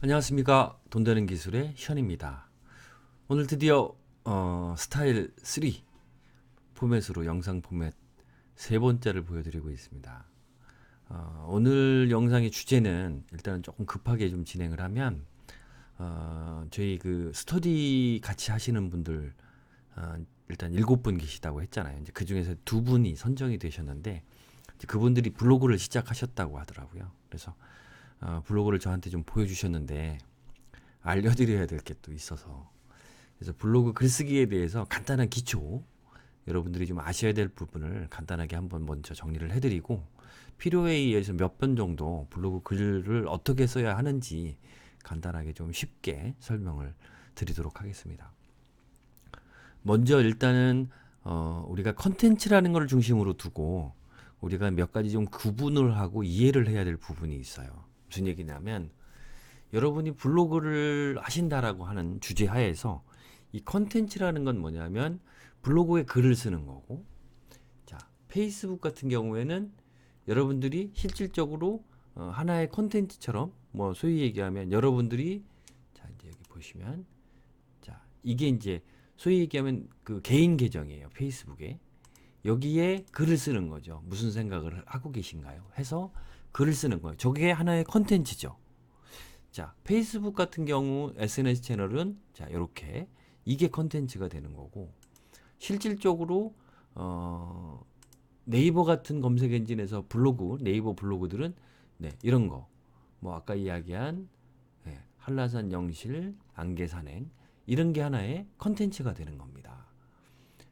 안녕하십니까. 돈 되는 기술의 현입니다. 오늘 드디어 스타일 3 포맷으로 영상 포맷 세 번째를 보여드리고 있습니다. 오늘 영상의 주제는 일단은 조금 급하게 좀 진행을 하면 저희 그 스터디 같이 하시는 분들 일단 7분 계시다고 했잖아요. 이제 그 중에서 2분이 선정이 되셨는데 이제 그분들이 블로그를 시작하셨다고 하더라고요. 그래서 블로그를 저한테 좀 보여주셨는데 알려드려야 될 게 또 있어서, 그래서 블로그 글쓰기에 대해서 간단한 기초, 여러분들이 좀 아셔야 될 부분을 간단하게 한번 먼저 정리를 해드리고, 필요에 의해서 몇 번 정도 블로그 글을 어떻게 써야 하는지 간단하게 좀 쉽게 설명을 드리도록 하겠습니다. 먼저 일단은 우리가 컨텐츠라는 걸 중심으로 두고 우리가 몇 가지 좀 구분을 하고 이해를 해야 될 부분이 있어요. 무슨 얘기냐면, 여러분이 블로그를 하신다라고 하는 주제 하에서 이 컨텐츠라는 건 뭐냐면 블로그에 글을 쓰는 거고, 자, 페이스북 같은 경우에는 여러분들이 실질적으로 하나의 컨텐츠처럼, 뭐 소위 얘기하면 여러분들이, 자, 이제 여기 보시면, 자, 이게 이제 소위 얘기하면 그 개인 계정이에요. 페이스북에. 여기에 글을 쓰는 거죠. 무슨 생각을 하고 계신가요? 해서 글을 쓰는 거예요. 저게 하나의 컨텐츠죠. 자, 페이스북 같은 경우 SNS 채널은 자, 이렇게 이게 컨텐츠가 되는 거고, 실질적으로 네이버 같은 검색 엔진에서 블로그, 네이버 블로그들은 네, 이런 거. 뭐 아까 이야기한 한라산 영실, 안개산행, 이런 게 하나의 컨텐츠가 되는 겁니다.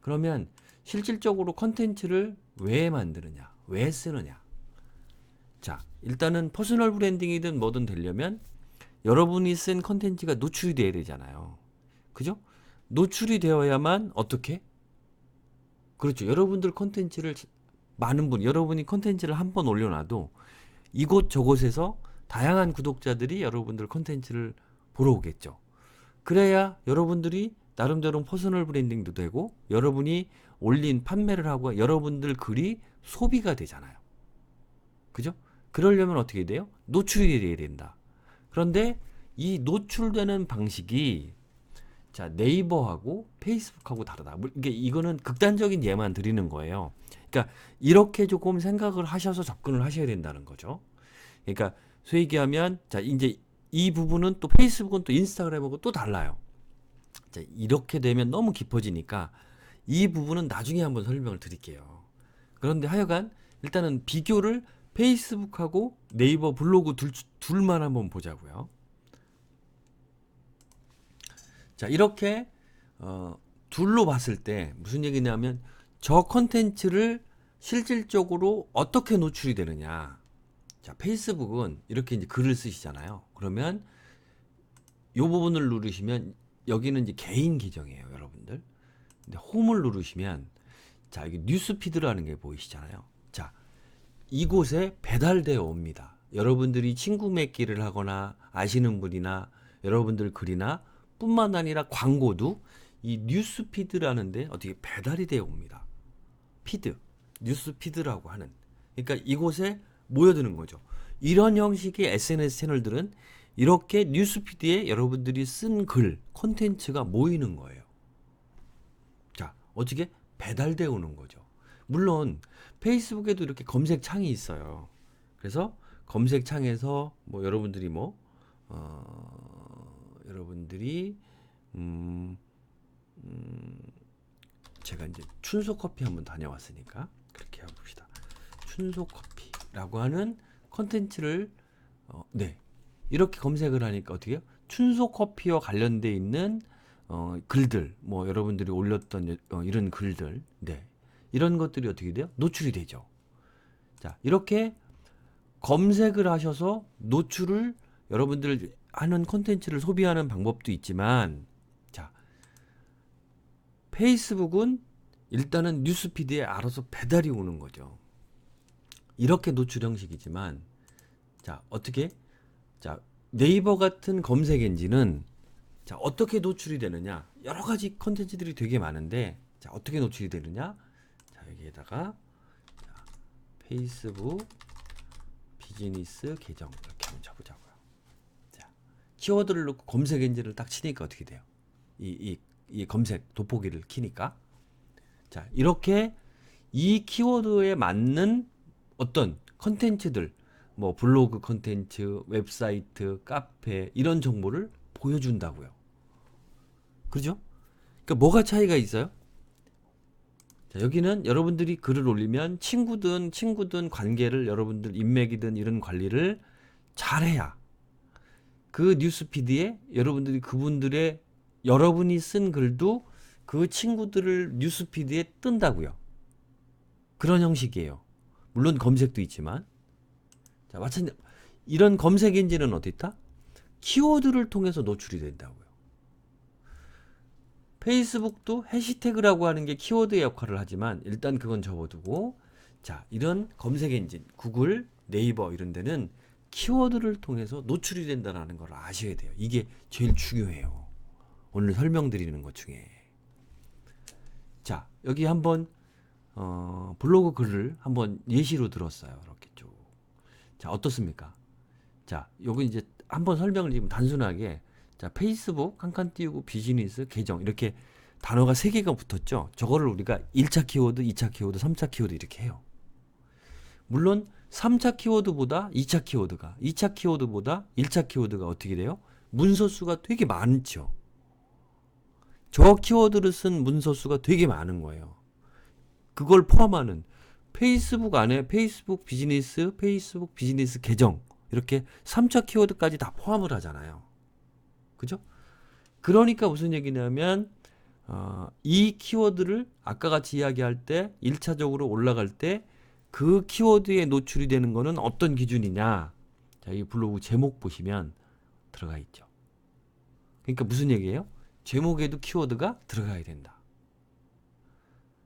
그러면 실질적으로 컨텐츠를 왜 만드느냐? 왜 쓰느냐? 자, 일단은 퍼스널 브랜딩이든 뭐든 되려면 여러분이 쓴 컨텐츠가 노출이 돼야 되잖아요. 그죠? 노출이 되어야만 어떻게? 그렇죠. 여러분들 컨텐츠를 많은 분, 여러분이 컨텐츠를 한 번 올려놔도 이곳 저곳에서 다양한 구독자들이 여러분들 컨텐츠를 보러 오겠죠. 그래야 여러분들이 나름대로 퍼스널 브랜딩도 되고 여러분이 올린 판매를 하고 여러분들 글이 소비가 되잖아요. 그죠? 그러려면 어떻게 돼요? 노출이 돼야 된다. 그런데 이 노출되는 방식이 자, 네이버하고 페이스북하고 다르다. 이거는 극단적인 예만 드리는 거예요. 그러니까 이렇게 조금 생각을 하셔서 접근을 하셔야 된다는 거죠. 그러니까 소위 얘기하면, 자, 이제 이 부분은 또 페이스북은 또 인스타그램하고 또 달라요. 자, 이렇게 되면 너무 깊어지니까 이 부분은 나중에 한번 설명을 드릴게요. 그런데 하여간 일단은 비교를 페이스북하고 네이버 블로그 둘만 한번 보자고요. 자, 이렇게 둘로 봤을 때 무슨 얘기냐면, 저 컨텐츠를 실질적으로 어떻게 노출이 되느냐. 자, 페이스북은 이렇게 이제 글을 쓰시잖아요. 그러면 이 부분을 누르시면 여기는 이제 개인 계정이에요, 여러분들. 근데 홈을 누르시면, 자, 여기 뉴스피드라는 게 보이시잖아요. 자, 이곳에 배달되어 옵니다. 여러분들이 친구 맺기를 하거나 아시는 분이나 여러분들 글이나 뿐만 아니라 광고도 이 뉴스피드라는데 어떻게 배달이 되어 옵니다. 피드, 뉴스피드라고 하는. 그러니까 이곳에 모여드는 거죠. 이런 형식의 SNS 채널들은 이렇게 뉴스피드에 여러분들이 쓴 글, 콘텐츠가 모이는 거예요. 자, 어떻게 배달되어 오는 거죠. 물론 페이스북에도 이렇게 검색창이 있어요. 그래서 검색창에서 뭐 여러분들이 여러분들이 음, 제가 이제 춘소커피 한번 다녀왔으니까 그렇게 해봅시다. 춘소커피라고 하는 컨텐츠를 네, 이렇게 검색을 하니까 어떻게 해요? 춘소커피와 관련돼 있는 글들, 뭐 여러분들이 올렸던 이런 글들, 네, 이런 것들이 어떻게 돼요? 노출이 되죠. 자, 이렇게 검색을 하셔서 노출을, 여러분들 하는 콘텐츠를 소비하는 방법도 있지만, 자, 페이스북은 일단은 뉴스피드에 알아서 배달이 오는 거죠. 이렇게 노출 형식이지만, 자, 어떻게? 자, 네이버 같은 검색 엔진은 자, 어떻게 노출이 되느냐? 여러 가지 컨텐츠들이 되게 많은데, 자, 어떻게 노출이 되느냐? 자, 여기에다가 자, 페이스북 비즈니스 계정 이렇게 한번 쳐보자고요. 자, 키워드를 넣고 검색 엔진을 딱 치니까 어떻게 돼요? 이 검색 돋보기를 키니까. 자, 이렇게 이 키워드에 맞는 어떤 컨텐츠들, 뭐 블로그 컨텐츠, 웹사이트, 카페 이런 정보를 보여준다고요. 그죠? 그러니까 뭐가 차이가 있어요? 자, 여기는 여러분들이 글을 올리면 친구든 관계를 여러분들 인맥이든 이런 관리를 잘해야 그 뉴스피드에 여러분들이 그분들의 여러분이 쓴 글도 그 친구들을 뉴스피드에 뜬다고요. 그런 형식이에요. 물론 검색도 있지만. 자, 마찬가지 이런 검색 엔진은 어디 있다? 키워드를 통해서 노출이 된다고요. 페이스북도 해시태그라고 하는 게 키워드의 역할을 하지만 일단 그건 접어두고, 자, 이런 검색 엔진, 구글, 네이버 이런 데는 키워드를 통해서 노출이 된다는 걸 아셔야 돼요. 이게 제일 중요해요. 오늘 설명드리는 것 중에. 자, 여기 한번 블로그 글을 한번 예시로 들었어요. 이렇게 쭉. 자, 어떻습니까? 자, 요거 이제 한번 설명을 지금 단순하게, 자, 페이스북 한 칸 띄우고 비즈니스 계정 이렇게 단어가 3개가 붙었죠. 저거를 우리가 1차 키워드, 2차 키워드, 3차 키워드 이렇게 해요. 물론 3차 키워드보다 2차 키워드가, 2차 키워드보다 1차 키워드가 어떻게 돼요? 문서 수가 되게 많죠. 저 키워드를 쓴 문서 수가 되게 많은 거예요. 그걸 포함하는 페이스북 안에 페이스북 비즈니스 계정 이렇게 3차 키워드까지 다 포함을 하잖아요. 그죠? 그러니까 무슨 얘기냐면 이 키워드를 아까 같이 이야기할 때 1차적으로 올라갈 때 그 키워드에 노출이 되는 거는 어떤 기준이냐. 자, 이 블로그 제목 보시면 들어가 있죠. 그러니까 무슨 얘기예요? 제목에도 키워드가 들어가야 된다.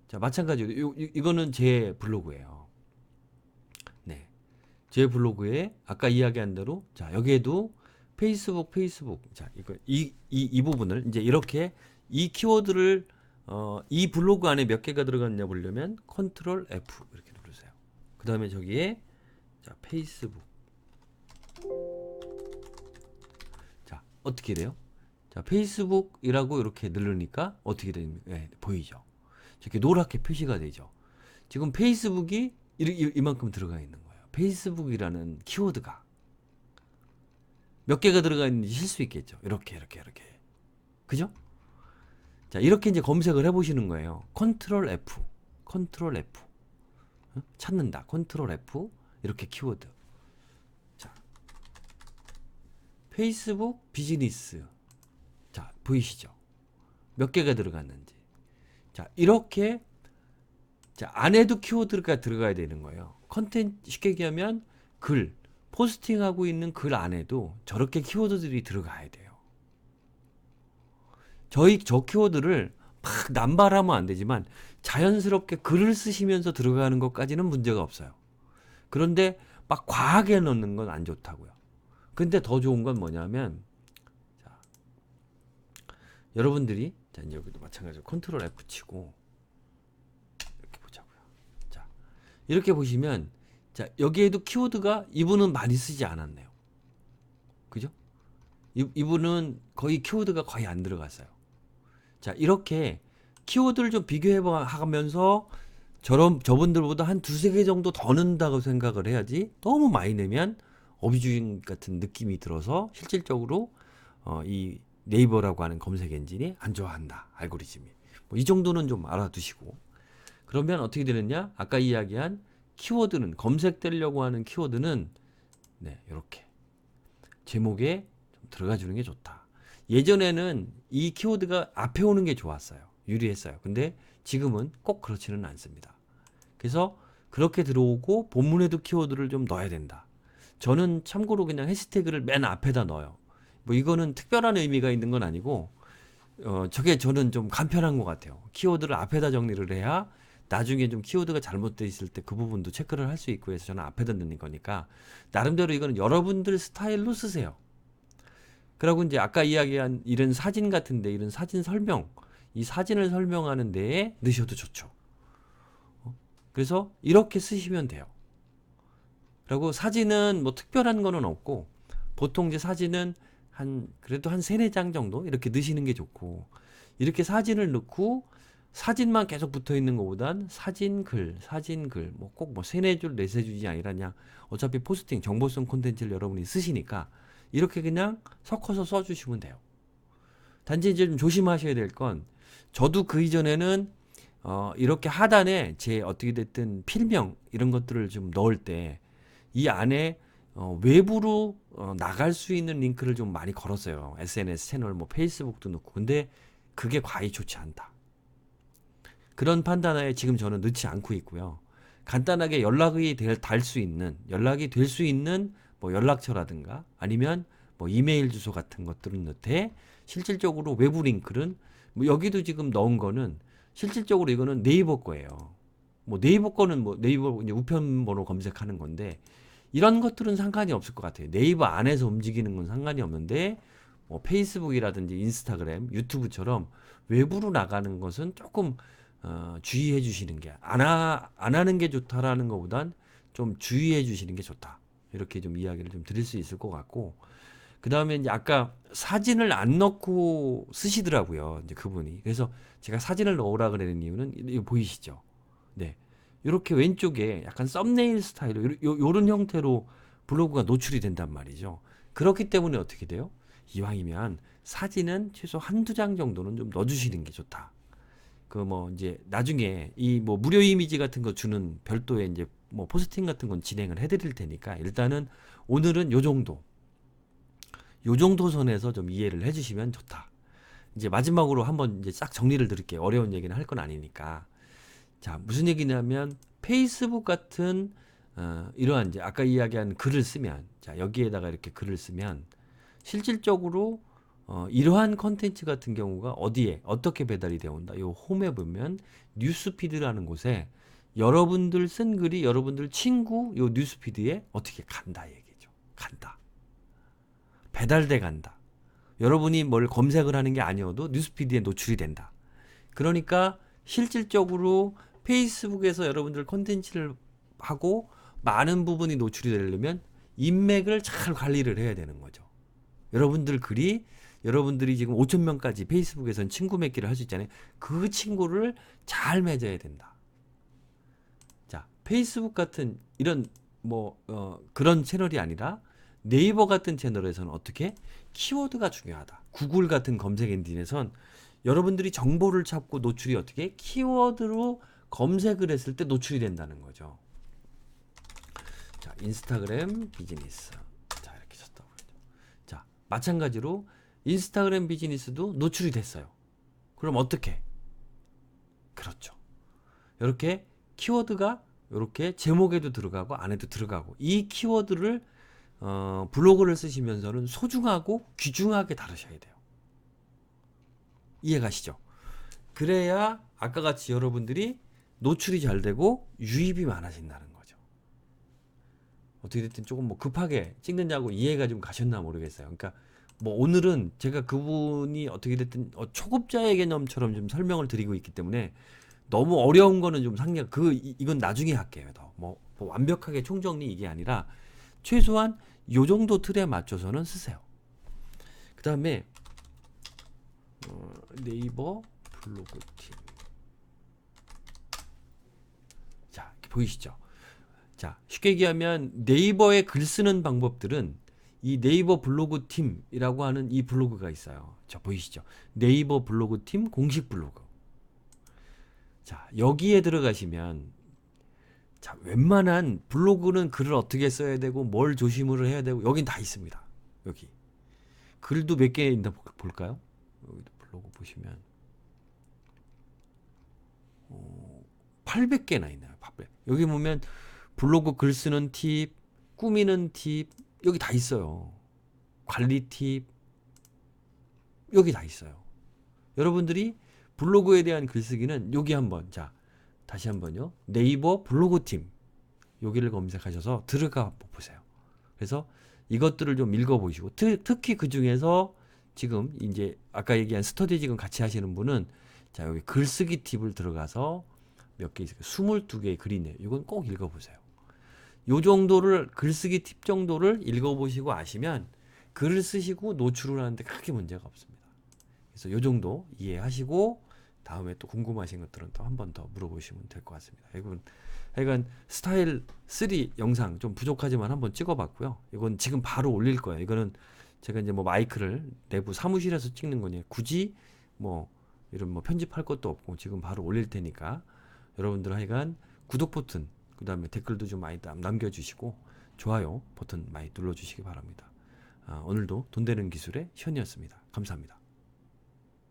자, 마찬가지로 이거는 제 블로그예요. 네. 제 블로그에 아까 이야기한 대로, 자, 여기에도 페이스북. 자, 이 부분을 이제 이렇게 이 키워드를 이 블로그 안에 몇 개가 들어갔냐 보려면 컨트롤 F 이렇게 누르세요. 그 다음에 저기에, 자, 페이스북. 자, 어떻게 돼요? 자, 페이스북이라고 이렇게 누르니까 어떻게 됩니까? 네, 보이죠? 이렇게 노랗게 표시가 되죠. 지금 페이스북이 이만큼 들어가 있는 거예요. 페이스북이라는 키워드가 몇 개가 들어가 있는지 실 수 있겠죠. 이렇게. 그죠? 자, 이렇게 이제 검색을 해보시는 거예요. 컨트롤 F. 찾는다. 컨트롤 F. 이렇게 키워드. 자, 페이스북 비즈니스. 자, 보이시죠? 몇 개가 들어갔는지. 자, 이렇게, 자, 안에도 키워드가 들어가야 되는 거예요. 컨텐츠, 쉽게 얘기하면 글, 포스팅하고 있는 글 안에도 저렇게 키워드들이 들어가야 돼요. 저 키워드를 막 남발하면 안 되지만 자연스럽게 글을 쓰시면서 들어가는 것까지는 문제가 없어요. 그런데 막 과하게 넣는 건 안 좋다고요. 근데 더 좋은 건 뭐냐면, 자, 여러분들이, 자, 이제 여기도 마찬가지로 컨트롤 F 치고 이렇게 보자고요. 자, 이렇게 보시면, 자, 여기에도 키워드가 이분은 많이 쓰지 않았네요. 그죠? 이분은 거의 키워드가 거의 안 들어갔어요. 자, 이렇게 키워드를 좀 비교해가면서 저분들보다 한 2-3개 정도 더 넣는다고 생각을 해야지, 너무 많이 내면 어비주인 같은 느낌이 들어서 실질적으로 이 네이버라고 하는 검색 엔진이 안 좋아한다. 알고리즘이. 뭐 이 정도는 좀 알아두시고. 그러면 어떻게 되느냐? 아까 이야기한 키워드는, 검색되려고 하는 키워드는, 네, 이렇게 제목에 좀 들어가 주는 게 좋다. 예전에는 이 키워드가 앞에 오는 게 좋았어요. 유리했어요. 근데 지금은 꼭 그렇지는 않습니다. 그래서 그렇게 들어오고 본문에도 키워드를 좀 넣어야 된다. 저는 참고로 그냥 해시태그를 맨 앞에다 넣어요. 뭐 이거는 특별한 의미가 있는 건 아니고, 저게 저는 좀 간편한 것 같아요. 키워드를 앞에다 정리를 해야 나중에 좀 키워드가 잘못되어 있을 때 그 부분도 체크를 할 수 있고 해서 저는 앞에다 넣는 거니까, 나름대로 이거는 여러분들 스타일로 쓰세요. 그리고 이제 아까 이야기한 이런 사진 같은데, 이런 사진 설명, 이 사진을 설명하는 데에 넣으셔도 좋죠. 그래서 이렇게 쓰시면 돼요. 그리고 사진은 뭐 특별한 거는 없고, 보통 이제 사진은 그래도 한 3-4장 정도 이렇게 넣으시는 게 좋고, 이렇게 사진을 넣고 사진만 계속 붙어 있는 것보단 사진 글 뭐 꼭 뭐 3-4줄 4-3줄이 아니라 그냥 어차피 포스팅 정보성 콘텐츠를 여러분이 쓰시니까 이렇게 그냥 섞어서 써주시면 돼요. 단지 이제 좀 조심하셔야 될 건, 저도 그 이전에는 이렇게 하단에 제 어떻게 됐든 필명 이런 것들을 좀 넣을 때 이 안에 외부로 나갈 수 있는 링크를 좀 많이 걸었어요. SNS 채널 뭐 페이스북도 넣고. 근데 그게 과히 좋지 않다. 그런 판단하에 지금 저는 넣지 않고 있고요. 간단하게 연락이 될 수 있는, 연락이 될 수 있는 뭐 연락처라든가 아니면 뭐 이메일 주소 같은 것들은 넣되, 실질적으로 외부 링크는 뭐 여기도 지금 넣은 거는 실질적으로 이거는 네이버 거예요. 뭐 네이버 거는 뭐 네이버 이제 우편 번호 검색하는 건데, 이런 것들은 상관이 없을 것 같아요. 네이버 안에서 움직이는 건 상관이 없는데, 뭐 페이스북이라든지 인스타그램, 유튜브처럼 외부로 나가는 것은 조금 주의해 주시는 게, 안 하는 게 좋다라는 것보단 좀 주의해 주시는 게 좋다. 이렇게 좀 이야기를 좀 드릴 수 있을 것 같고, 그 다음에 이제 아까 사진을 안 넣고 쓰시더라고요. 이제 그분이. 그래서 제가 사진을 넣으라 그러는 이유는 이거 보이시죠? 네. 이렇게 왼쪽에 약간 썸네일 스타일로 요런 형태로 블로그가 노출이 된단 말이죠. 그렇기 때문에 어떻게 돼요? 이왕이면 사진은 최소 1-2장 정도는 좀 넣어주시는 게 좋다. 그 뭐 이제 나중에 이 뭐 무료 이미지 같은 거 주는 별도의 이제 뭐 포스팅 같은 건 진행을 해드릴 테니까, 일단은 오늘은 요 정도 선에서 좀 이해를 해주시면 좋다. 이제 마지막으로 한번 이제 싹 정리를 드릴게요. 어려운 얘기는 할 건 아니니까. 자, 무슨 얘기냐면 페이스북 같은 이러한 이제 아까 이야기한 글을 쓰면, 자 여기에다가 이렇게 글을 쓰면 실질적으로 이러한 컨텐츠 같은 경우가 어디에 어떻게 배달이 되어 온다. 요 홈에 보면 뉴스피드라는 곳에 여러분들 쓴 글이 여러분들 친구 요 뉴스피드에 어떻게 간다 얘기죠. 간다. 배달돼 간다. 여러분이 뭘 검색을 하는 게 아니어도 뉴스피드에 노출이 된다. 그러니까 실질적으로 페이스북에서 여러분들 콘텐츠를 하고 많은 부분이 노출이 되려면 인맥을 잘 관리를 해야 되는 거죠. 여러분들 글이, 여러분들이 지금 5,000명까지 페이스북에서는 친구 맺기를 할 수 있잖아요. 그 친구를 잘 맺어야 된다. 자, 페이스북 같은 이런 그런 채널이 아니라 네이버 같은 채널에서는 어떻게? 키워드가 중요하다. 구글 같은 검색 엔진에선 여러분들이 정보를 찾고 노출이 어떻게? 키워드로 검색을 했을 때 노출이 된다는 거죠. 자, 인스타그램 비즈니스. 자, 이렇게 썼다고 그러죠. 자, 마찬가지로 인스타그램 비즈니스도 노출이 됐어요. 그럼 어떻게? 그렇죠. 이렇게 키워드가 이렇게 제목에도 들어가고 안에도 들어가고, 이 키워드를 블로그를 쓰시면서는 소중하고 귀중하게 다루셔야 돼요. 이해가시죠? 그래야 아까 같이 여러분들이 노출이 잘 되고 유입이 많아진다는 거죠. 어떻게 됐든 조금 뭐 급하게 찍느냐고 이해가 좀 가셨나 모르겠어요. 그러니까 뭐 오늘은 제가 그분이 어떻게 됐든 초급자의 개념처럼 좀 설명을 드리고 있기 때문에 너무 어려운 거는 좀 이건 나중에 할게요. 뭐 완벽하게 총정리 이게 아니라 최소한 요 정도 틀에 맞춰서는 쓰세요. 그 다음에 네이버 블로그 팀. 자, 이렇게 보이시죠? 자, 쉽게 얘기하면 네이버에 글 쓰는 방법들은 이 네이버 블로그 팀이라고 하는 이 블로그가 있어요. 자, 보이시죠? 네이버 블로그 팀 공식 블로그. 자, 여기에 들어가시면, 자, 웬만한 블로그는 글을 어떻게 써야 되고 뭘 조심을 해야 되고 여긴 다 있습니다. 여기 글도 몇 개 있나 볼까요? 여기 블로그 보시면 800개나 있나요? 800. 여기 보면 블로그 글 쓰는 팁, 꾸미는 팁, 여기 다 있어요. 관리 팁, 여기 다 있어요. 여러분들이 블로그에 대한 글쓰기는 여기 한번, 자, 다시 한번요. 네이버 블로그 팀, 여기를 검색하셔서 들어가 보세요. 그래서 이것들을 좀 읽어보시고, 특히 그 중에서 지금 이제 아까 얘기한 스터디 지금 같이 하시는 분은, 자, 여기 글쓰기 팁을 들어가서 몇 개 있어요. 22개의 글이 있네요. 이건 꼭 읽어보세요. 요 정도를, 글쓰기 팁 정도를 읽어보시고 아시면 글을 쓰시고 노출을 하는데 크게 문제가 없습니다. 그래서 요 정도 이해하시고 다음에 또 궁금하신 것들은 또 한 번 더 물어보시면 될 것 같습니다. 하여간 스타일 3 영상 좀 부족하지만 한번 찍어봤고요. 이건 지금 바로 올릴 거예요. 이거는 제가 이제 뭐 마이크를 내부 사무실에서 찍는 거니 굳이 뭐 이런 뭐 편집할 것도 없고 지금 바로 올릴 테니까 여러분들 하여간 구독 버튼 그 다음에 댓글도 좀 많이 남겨주시고 좋아요 버튼 많이 눌러주시기 바랍니다. 오늘도 돈 되는 기술의 현이었습니다. 감사합니다.